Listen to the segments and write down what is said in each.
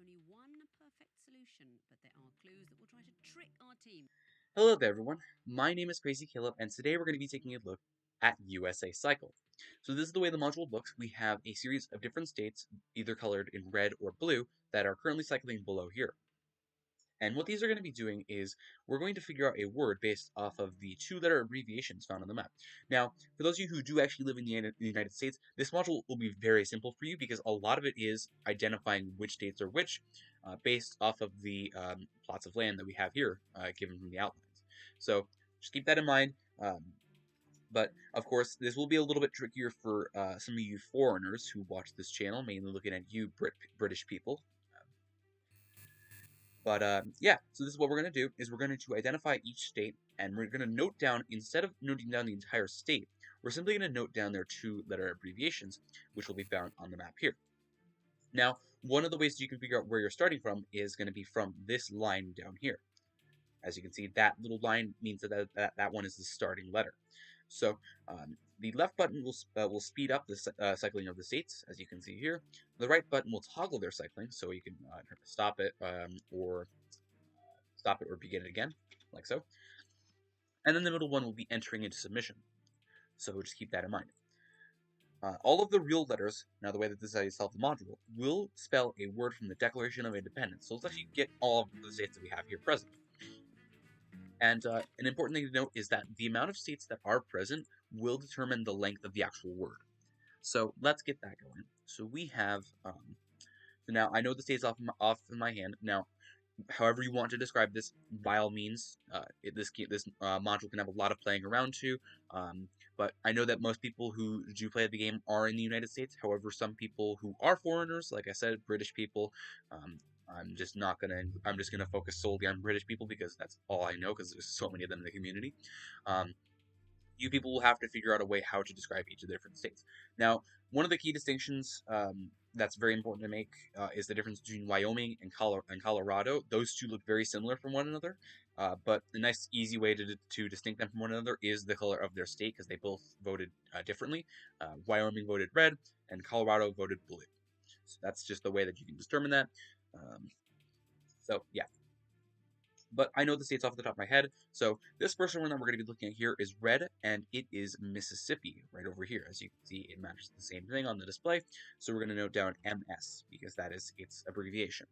only one perfect solution, but there are clues that will try to trick our team. Hello there, everyone. My name is Crazy Caleb, and today we're going to be taking a look at USA Cycle. So this is the way the module looks. We have a series of different states, either colored in red or blue, that are currently cycling below here. And what these are going to be doing is we're going to figure out a word based off of the two-letter abbreviations found on the map. Now, for those of you who do actually live in the United States, this module will be very simple for you because a lot of it is identifying which states are which based off of the plots of land that we have here given from the outlines. So just keep that in mind. But of course, this will be a little bit trickier for some of you foreigners who watch this channel, mainly looking at you British people. But yeah, so this is what we're going to do, is we're going to identify each state, and we're going to note down, instead of noting down the entire state, we're simply going to note down their two-letter abbreviations, which will be found on the map here. Now, one of the ways you can figure out where you're starting from is going to be from this line down here. As you can see, that little line means that one is the starting letter. So the left button will speed up the cycling of the states, as you can see here. The right button will toggle their cycling, so you can stop it or begin it again, like so. And then the middle one will be entering into submission. So just keep that in mind. All of the real letters, now the way that this is how you solve the module, will spell a word from the Declaration of Independence. So let's actually get all of the states that we have here present. And an important thing to note is that the amount of states that are present will determine the length of the actual word. So let's get that going. So we have, so now I know the states off in my hand. Now, however you want to describe this, by all means, this module can have a lot of playing around to. But I know that most people who do play the game are in the United States. However, some people who are foreigners, like I said, British people, I'm just gonna focus solely on British people because that's all I know, because there's so many of them in the community. You people will have to figure out a way how to describe each of the different states. Now, one of the key distinctions that's very important to make is the difference between Wyoming and Colorado. Those two look very similar from one another, but the nice, easy way to distinct them from one another is the color of their state, because they both voted differently. Wyoming voted red, and Colorado voted blue. So that's just the way that you can determine that. So yeah. But I know the states off the top of my head. So this first one that we're going to be looking at here is red, and it is Mississippi, right over here. As you can see, it matches the same thing on the display. So we're going to note down MS, because that is its abbreviation.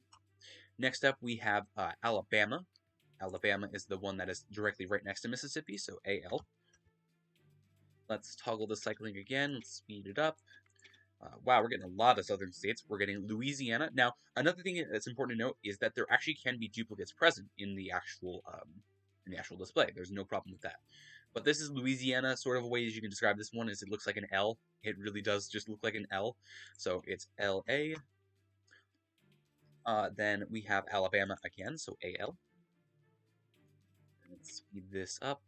Next up, we have Alabama. Alabama is the one that is directly right next to Mississippi, so AL. Let's toggle the cycling again. Let's speed it up. Wow, we're getting a lot of southern states. We're getting Louisiana. Now, another thing that's important to note is that there actually can be duplicates present in the actual display. There's no problem with that. But this is Louisiana. Sort of a way as you can describe this one is it looks like an L. It really does just look like an L. So it's LA. Then we have Alabama again, so AL. Let's speed this up.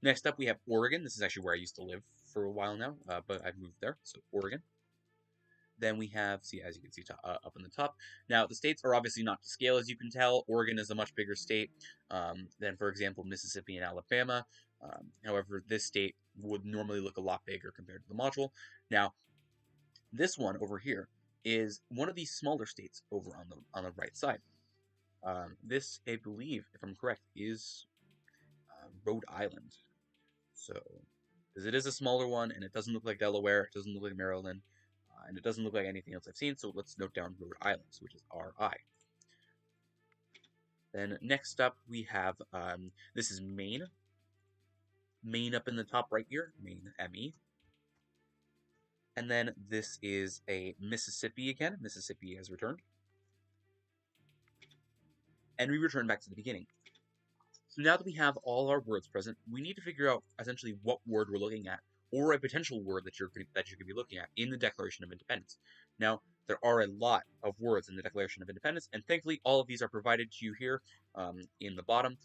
Next up, we have Oregon. This is actually where I used to live for a while now, but I've moved there, so Oregon. Then we have, see, as you can see up in the top. Now, the states are obviously not to scale, as you can tell. Oregon is a much bigger state than, for example, Mississippi and Alabama. However, this state would normally look a lot bigger compared to the module. Now, this one over here is one of these smaller states over on the right side. This, I believe, if I'm correct, is Rhode Island. So, because it is a smaller one, and it doesn't look like Delaware, it doesn't look like Maryland, and it doesn't look like anything else I've seen, so let's note down Rhode Island, which is RI. Then next up we have, this is Maine. Maine up in the top right here, Maine, ME. And then this is a Mississippi again. Mississippi has returned. And we return back to the beginning. So now that we have all our words present, we need to figure out essentially what word we're looking at, or a potential word that you're going to be looking at in the Declaration of Independence. Now, there are a lot of words in the Declaration of Independence, and thankfully all of these are provided to you here in the bottom,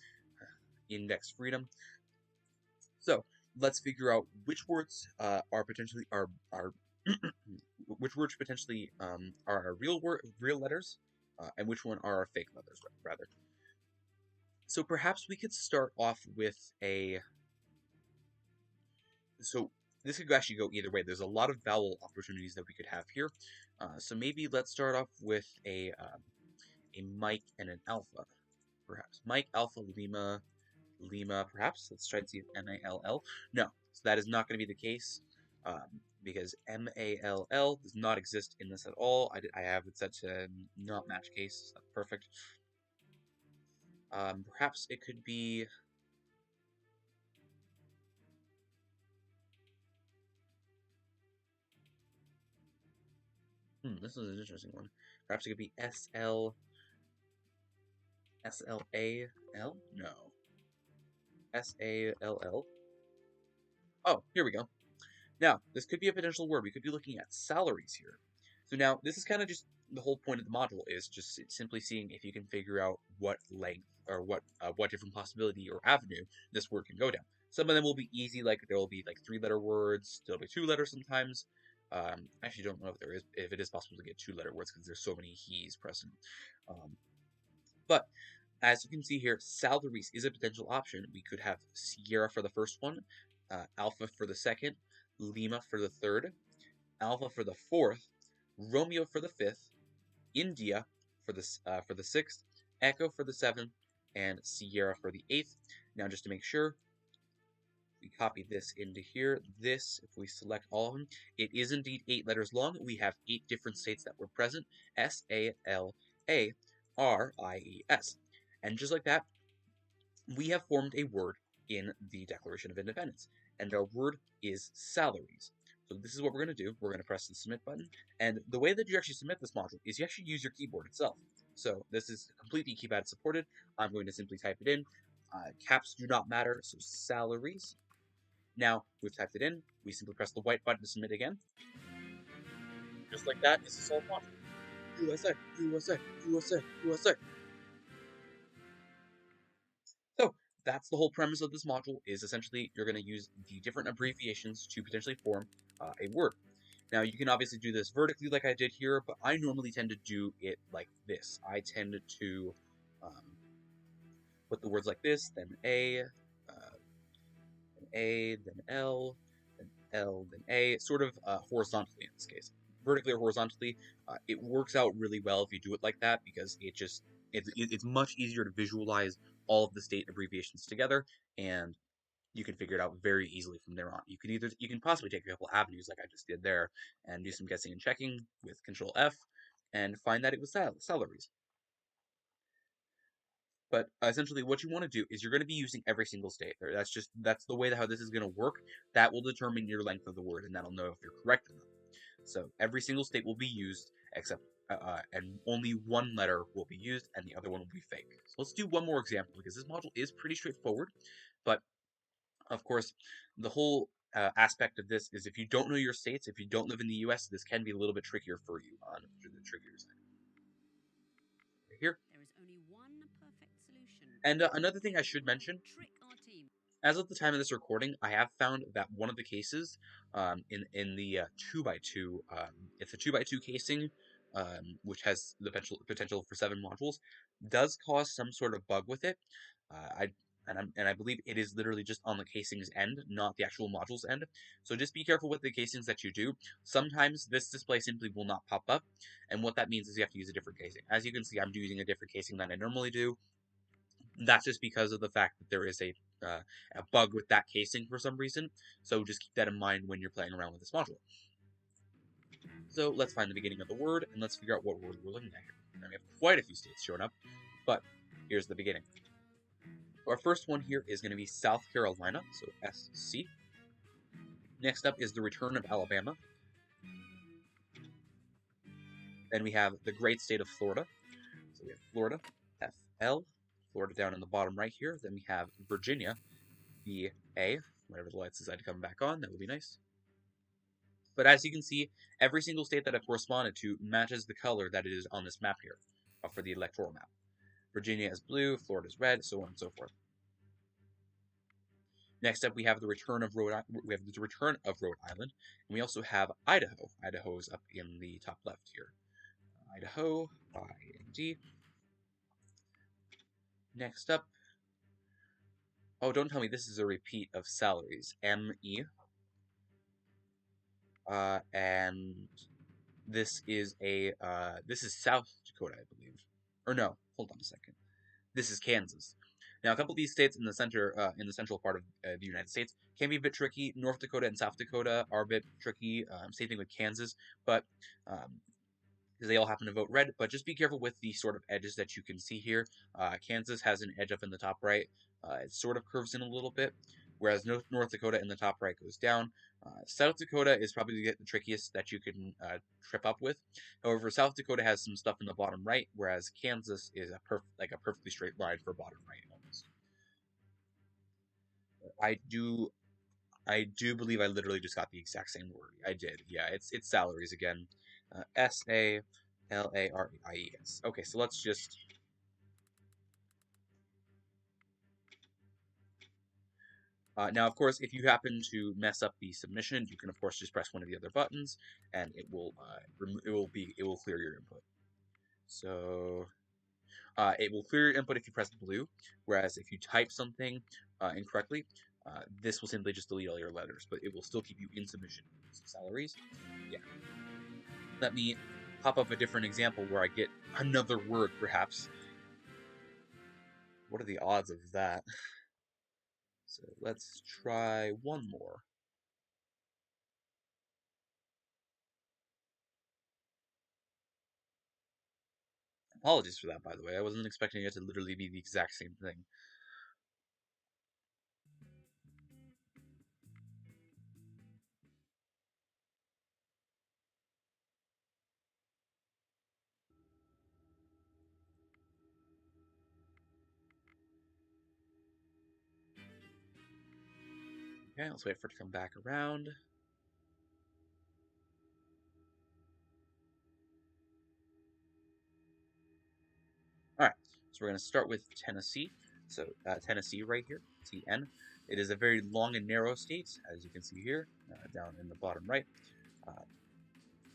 index freedom. So let's figure out which words are potentially which words potentially are real letters, and which one are fake letters rather. So perhaps we could start off with so this could actually go either way. There's a lot of vowel opportunities that we could have here. So maybe let's start off with a Mike and an Alpha, perhaps. Mike, Alpha, Lima, Lima, perhaps. Let's try to see if M-A-L-L. No, so that is not going to be the case, because M-A-L-L does not exist in this at all. I have it set to not match case. That's perfect. Perhaps it could be... this is an interesting one. Perhaps it could be S-L... S-L-A-L? No. S-A-L-L? Oh, here we go. Now, this could be a potential word. We could be looking at salaries here. So now, this is kind of just the whole point of the module, is just simply seeing if you can figure out what length or what different possibility or avenue this word can go down. Some of them will be easy, like there will be like 3-letter words. There'll be 2 letters sometimes. I actually don't know if it is possible to get 2-letter words because there's so many he's present. But as you can see here, salaries is a potential option. We could have Sierra for the first one, Alpha for the second, Lima for the third, Alpha for the fourth, Romeo for the fifth, India for the sixth, Echo for the seventh, and Sierra for the eighth. Now, just to make sure, we copy this into here. This, if we select all of them, it is indeed 8 letters long. We have 8 different states that were present: S-A-L-A-R-I-E-S. And just like that, we have formed a word in the Declaration of Independence, and our word is salaries. So this is what we're going to do. We're going to press the submit button, and the way that you actually submit this module is you actually use your keyboard itself. So this is completely keypad supported. I'm going to simply type it in. Caps do not matter, so salaries. Now we've typed it in. We simply press the white button to submit again. Just like that, it's a solved module. USA, USA, USA, USA. So that's the whole premise of this module, is essentially you're going to use the different abbreviations to potentially form a word. Now, you can obviously do this vertically like I did here, but I normally tend to do it like this. I tend to put the words like this, then A, then L, then L, then A, sort of horizontally in this case. Vertically or horizontally, it works out really well if you do it like that, because it's much easier to visualize all of the state abbreviations together, and you can figure it out very easily from there on. You can possibly take a couple avenues like I just did there and do some guessing and checking with Control F and find that it was salaries. But essentially what you want to do is you're going to be using every single state. That's the way how this is going to work. That will determine your length of the word, and that'll know if you're correct or not. So every single state will be used, except and only one letter will be used, and the other one will be fake. So let's do one more example, because this module is pretty straightforward. But of course, the whole aspect of this is if you don't know your states, if you don't live in the U.S., this can be a little bit trickier for you on the trickier side. Right here. There is only one perfect solution. And another thing I should mention, Trick our team. as of the time of this recording, I have found that one of the cases in the 2x2, it's a 2x2 casing, which has the potential for 7 modules, does cause some sort of bug with it. I believe it is literally just on the casing's end, not the actual module's end. So just be careful with the casings that you do. Sometimes this display simply will not pop up, and what that means is you have to use a different casing. As you can see, I'm using a different casing than I normally do. That's just because of the fact that there is a bug with that casing for some reason. So just keep that in mind when you're playing around with this module. So let's find the beginning of the word, and let's figure out what word we're looking at here. Now we have quite a few states showing up, but here's the beginning. Our first one here is going to be South Carolina, so SC. Next up is the return of Alabama. Then we have the great state of Florida. So we have Florida, FL. Florida down in the bottom right here. Then we have Virginia, VA. Whenever the lights decide to come back on, that would be nice. But as you can see, every single state that I've corresponded to matches the color that it is on this map here for the electoral map. Virginia is blue, Florida is red, so on and so forth. Next up, we have the return of Rhode Island, and we also have Idaho. Idaho is up in the top left here. Idaho, I-N-D. Next up, oh, don't tell me this is a repeat of salaries. M-E. And this is South Dakota, I believe. or no, hold on a second. This is Kansas. Now, a couple of these states in the central part of the United States can be a bit tricky. North Dakota and South Dakota are a bit tricky. Same thing with Kansas, but because they all happen to vote red. But just be careful with the sort of edges that you can see here. Kansas has an edge up in the top right. It sort of curves in a little bit, whereas North Dakota in the top right goes down. South Dakota is probably the trickiest that you can trip up with. However, South Dakota has some stuff in the bottom right, whereas Kansas is a perfectly straight line for bottom right almost. I do believe I literally just got the exact same word. I did. Yeah, it's salaries again. SALARIES. Okay, so let's just. Now, of course, if you happen to mess up the submission, you can of course just press one of the other buttons, and it will clear your input. So it will clear your input if you press blue, whereas if you type something incorrectly, this will simply just delete all your letters, but it will still keep you in submission. So salaries, yeah. Let me pop up a different example where I get another word, perhaps. What are the odds of that? So let's try one more. Apologies for that, by the way. I wasn't expecting it to literally be the exact same thing. Okay, let's wait for it to come back around. Alright, so we're going to start with Tennessee. So Tennessee right here, TN. It is a very long and narrow state, as you can see here, down in the bottom right.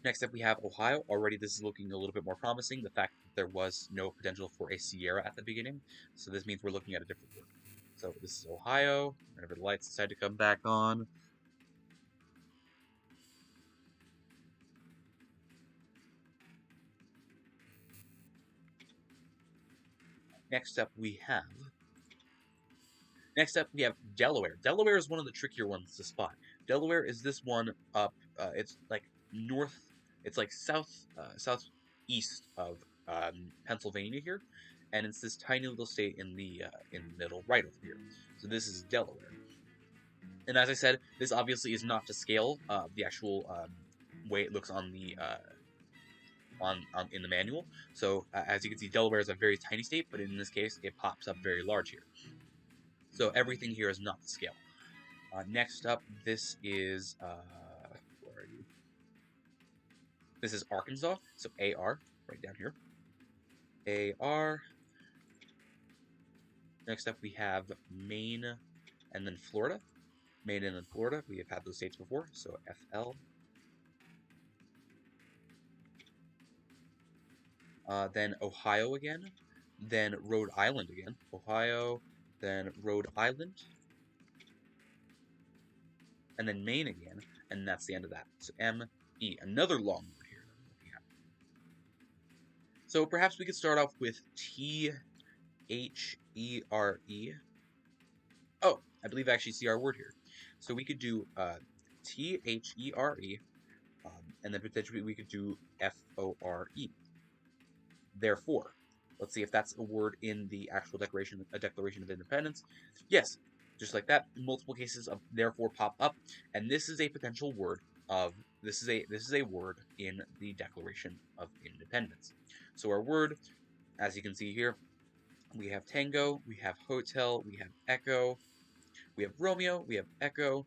Next up, we have Ohio. Already, this is looking a little bit more promising. The fact that there was no potential for a Sierra at the beginning. So this means we're looking at a different word. So this is Ohio. Whenever the lights decide to come back on. Next up, we have Delaware. Delaware is one of the trickier ones to spot. Delaware is this one up. It's like north. It's like southeast of Pennsylvania here, and it's this tiny little state in the middle right over here. So this is Delaware. And as I said, this obviously is not to scale the actual way it looks on the in the manual. So as you can see, Delaware is a very tiny state, but in this case, it pops up very large here. So everything here is not to scale. Next up, this is where are you? This is Arkansas. So AR right down here. AR. Next up, we have Maine and then Florida. Maine and then Florida. We have had those states before. So FL. Then Ohio again, then Rhode Island again, Ohio, then Rhode Island, and then Maine again, and that's the end of that. So M-E, another long word here that I'm looking at. So perhaps we could start off with T-H-E-R-E. Oh, I believe I actually see our word here. So we could do T-H-E-R-E, and then potentially we could do F-O-R-E. Therefore, let's see if that's a word in the actual Declaration of Independence. Yes, just like that, multiple cases of therefore pop up, and this is a potential word of this is a word in the Declaration of Independence. So our word, as you can see here, we have tango, we have hotel, we have echo, we have Romeo, we have echo,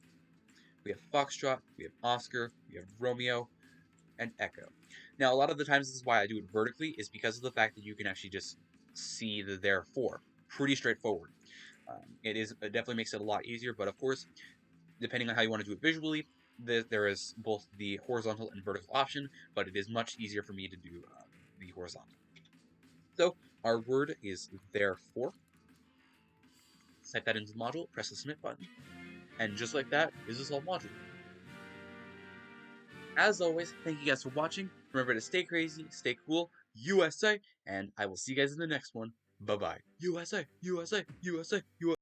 we have foxtrot, we have Oscar, we have Romeo, and echo. Now, a lot of the times, this is why I do it vertically, is because of the fact that you can actually just see the therefore. Pretty straightforward. It definitely makes it a lot easier, but of course, depending on how you want to do it visually, there is both the horizontal and vertical option, but it is much easier for me to do the horizontal. So, our word is therefore. Type that into the module, press the submit button, and just like that, is this whole module. As always, thank you guys for watching. Remember to stay crazy, stay cool, USA, and I will see you guys in the next one. Bye-bye. USA, USA, USA, USA.